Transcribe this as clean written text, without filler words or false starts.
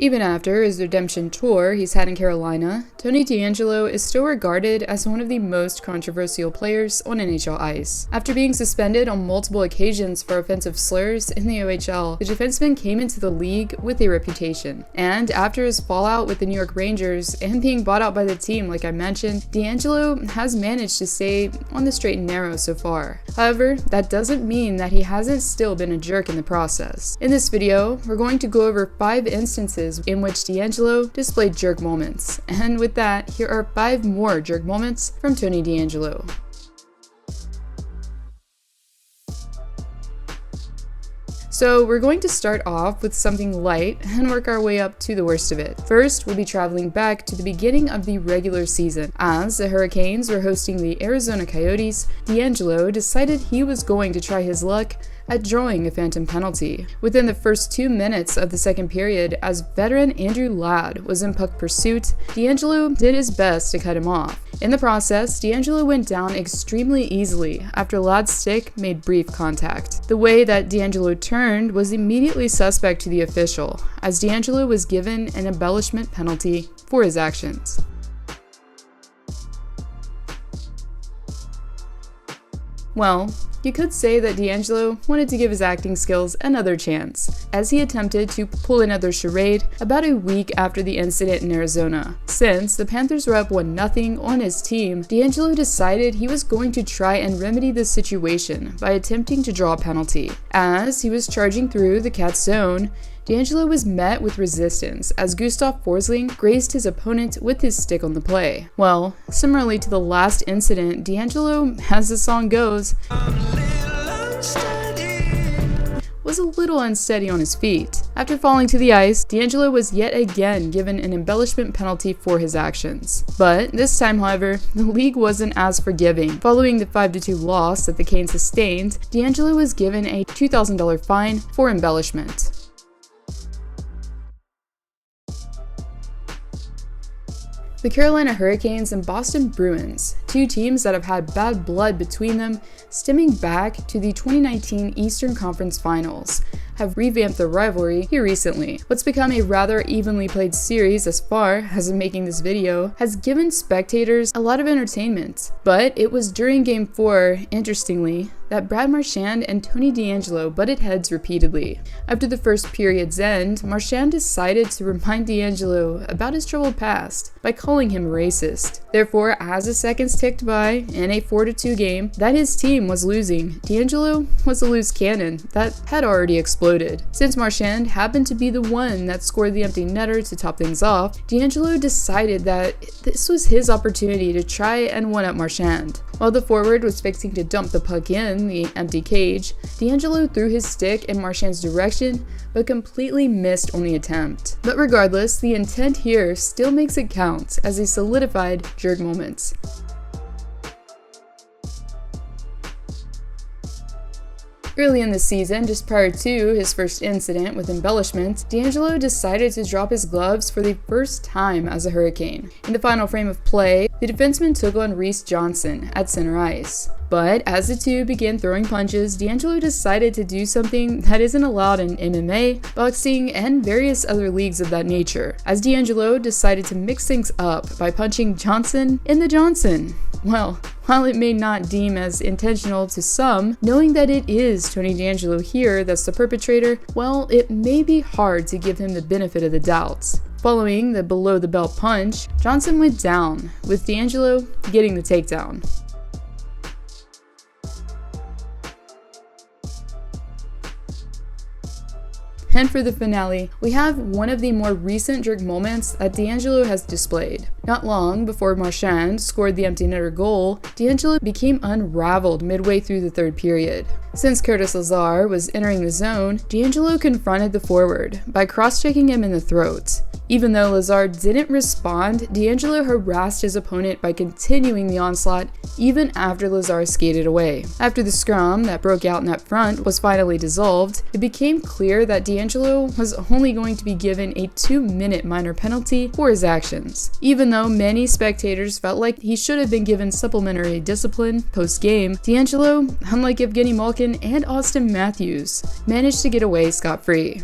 Even after his redemption tour he's had in Carolina, Tony DeAngelo is still regarded as one of the most controversial players on NHL ice. After being suspended on multiple occasions for offensive slurs in the OHL, the defenseman came into the league with a reputation. And after his fallout with the New York Rangers and being bought out by the team like I mentioned, DeAngelo has managed to stay on the straight and narrow so far. However, that doesn't mean that he hasn't still been a jerk in the process. In this video, we're going to go over 5 instances in which DeAngelo displayed jerk moments. And with that, here are 5 more jerk moments from Tony DeAngelo. So we're going to start off with something light and work our way up to the worst of it. First, we'll be traveling back to the beginning of the regular season. As the Hurricanes were hosting the Arizona Coyotes, DeAngelo decided he was going to try his luck at drawing a phantom penalty. Within the first 2 minutes of the second period, as veteran Andrew Ladd was in puck pursuit, DeAngelo did his best to cut him off. In the process, DeAngelo went down extremely easily after Ladd's stick made brief contact. The way that DeAngelo turned was immediately suspect to the official, as DeAngelo was given an embellishment penalty for his actions. Well, you could say that DeAngelo wanted to give his acting skills another chance, as he attempted to pull another charade about a week after the incident in Arizona. Since the Panthers were up 1-0 on his team, DeAngelo decided he was going to try and remedy the situation by attempting to draw a penalty. As he was charging through the Cats' zone, DeAngelo was met with resistance as Gustav Forsling grazed his opponent with his stick on the play. Well, similarly to the last incident, DeAngelo, as the song goes, was a little unsteady on his feet. After falling to the ice, DeAngelo was yet again given an embellishment penalty for his actions. But this time, however, the league wasn't as forgiving. Following the 5-2 loss that the Canes sustained, DeAngelo was given a $2,000 fine for embellishment. The Carolina Hurricanes and Boston Bruins, 2 teams that have had bad blood between them stemming back to the 2019 Eastern Conference Finals, have revamped their rivalry here recently. What's become a rather evenly played series as far as I'm making this video has given spectators a lot of entertainment. But it was during Game 4, interestingly, that Brad Marchand and Tony DeAngelo butted heads repeatedly. After the first period's end, Marchand decided to remind DeAngelo about his troubled past by calling him racist. Therefore, as the seconds ticked by in a 4-2 game that his team was losing, DeAngelo was a loose cannon that had already exploded. Since Marchand happened to be the one that scored the empty netter to top things off, DeAngelo decided that this was his opportunity to try and one-up Marchand. While the forward was fixing to dump the puck in the empty cage, DeAngelo threw his stick in Marchand's direction, but completely missed on the attempt. But regardless, the intent here still makes it count as a solidified jerk moment. Early in the season, just prior to his first incident with embellishment, DeAngelo decided to drop his gloves for the first time as a Hurricane. In the final frame of play, the defenseman took on Reese Johnson at center ice. But as the two began throwing punches, DeAngelo decided to do something that isn't allowed in MMA, boxing, and various other leagues of that nature, as DeAngelo decided to mix things up by punching Johnson in the Johnson. Well, while it may not deem as intentional to some, knowing that it is Tony DeAngelo here that's the perpetrator, well, it may be hard to give him the benefit of the doubt. Following the below-the-belt punch, Johnson went down, with DeAngelo getting the takedown. And for the finale, we have one of the more recent jerk moments that DeAngelo has displayed. Not long before Marchand scored the empty netter goal, DeAngelo became unraveled midway through the third period. Since Curtis Lazar was entering the zone, DeAngelo confronted the forward by cross-checking him in the throat. Even though Lazar didn't respond, DeAngelo harassed his opponent by continuing the onslaught even after Lazar skated away. After the scrum that broke out in that front was finally dissolved, it became clear that DeAngelo was only going to be given a 2-minute minor penalty for his actions. Even though many spectators felt like he should have been given supplementary discipline post-game, DeAngelo, unlike Evgeny Malkin and Austin Matthews, managed to get away scot-free.